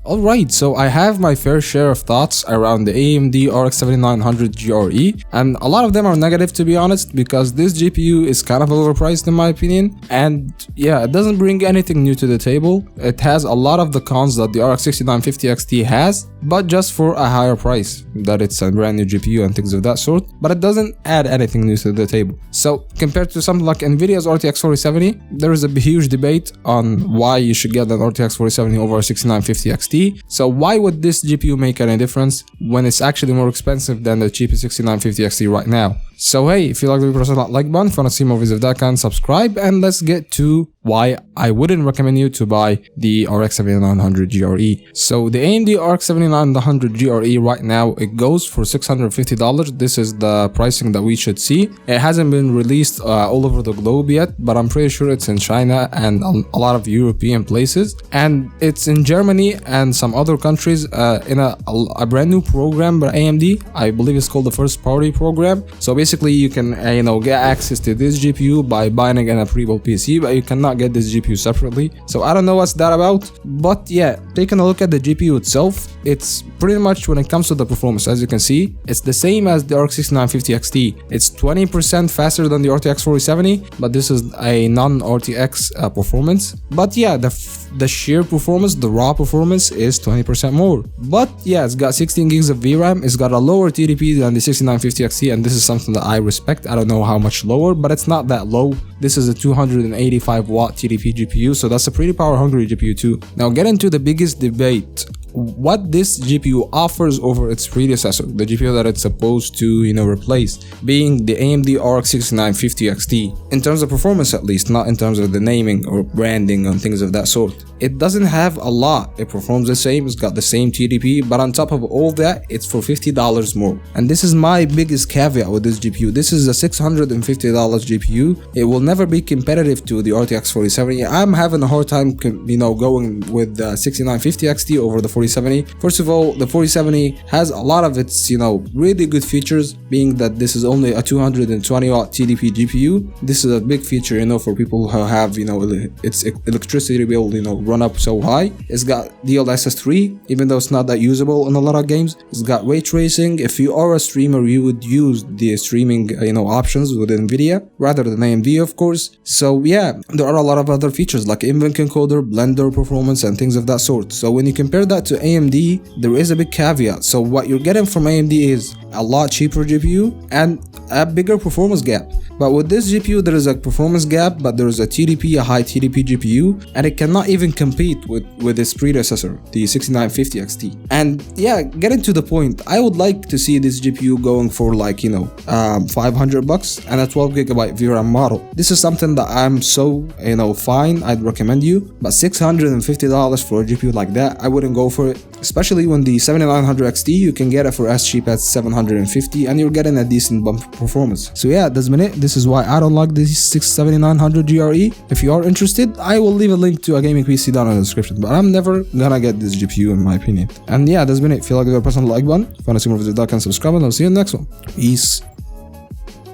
Alright, so I have my fair share of thoughts around the AMD RX 7900 GRE, and a lot of them are negative to be honest, because this GPU is kind of overpriced in my opinion, and yeah, it doesn't bring anything new to the table. It has a lot of the cons that the RX 6950 XT has, but just for a higher price, that it's a brand new GPU and things of that sort, but it doesn't add anything new to the table. So compared to something like Nvidia's RTX 4070, there is a huge debate on why you should get an RTX 4070 over a 6950 XT. So why would this GPU make any difference when it's actually more expensive than the cheapest 6950 XT right now? So hey, if you like the video, press that like button. If you want to see more videos of that kind, subscribe, and let's get to why I wouldn't recommend you to buy the RX 7900 GRE. So the AMD RX 7900 GRE right now, it goes for $650. This is the pricing that we should see. It hasn't been released all over the globe yet, but I'm pretty sure it's in China and a lot of European places, and it's in Germany and some other countries in a brand new program by AMD. I believe it's called the first party program. So basically you can get access to this GPU by buying it in a pre-built PC, but you cannot get this GPU separately. So I don't know what's that about, but yeah, taking a look at the GPU itself, it's pretty much, when it comes to the performance, as you can see, it's the same as the RX 6950 XT. It's 20% faster than the RTX 4070, but this is a non-RTX performance. But yeah, the sheer performance, the raw performance is 20% more. But yeah, it's got 16 gigs of VRAM, it's got a lower TDP than the 6950 XT, and this is something that I respect. I don't know how much lower, but it's not that low. This is a 285 watt TDP GPU, so that's a pretty power hungry GPU too. Now get into the biggest debate. What this GPU offers over its predecessor, the GPU that it's supposed to replace, being the AMD RX 6950 XT. In terms of performance at least, not in terms of the naming or branding and things of that sort. It doesn't have a lot. It performs the same, it's got the same TDP, but on top of all that, it's for $50 more. And this is my biggest caveat with this GPU. This is a $650 GPU. It will never be competitive to the RTX 4070. I'm having a hard time going with the 6950 XT over the 4070. First of all, the 4070 has a lot of its really good features, being that this is only a 220 watt TDP GPU. This is a big feature for people who have its electricity bill run up so high. It's got DLSS 3, even though it's not that usable in a lot of games. It's got ray tracing. If you are a streamer, you would use the streaming options with NVIDIA rather than AMD, of course. So yeah, there are a lot of other features like invent encoder, blender performance, and things of that sort. So when you compare that to AMD, there is a big caveat. So what you're getting from AMD is a lot cheaper GPU and a bigger performance gap. But with this GPU, there is a performance gap, but there is a TDP, a high TDP GPU, and it cannot even compete with its predecessor, the 6950 XT. And yeah, getting to the point, I would like to see this GPU going for like $500 and a 12GB VRAM model. This is something that I'm so fine, I'd recommend you. But $650 for a GPU like that, I wouldn't go for it. Especially when the 7900 XT, you can get it for as cheap as $750, and you're getting a decent bump performance. So yeah, that's been it. This is why I don't like this 7900 GRE. If you are interested, I will leave a link to a gaming PC down in the description, but I'm never gonna get this GPU in my opinion. And yeah, that's been it. If you like the video, press on the like button. If you want to see more videos, like and subscribe, and I'll see you in the next one. Peace.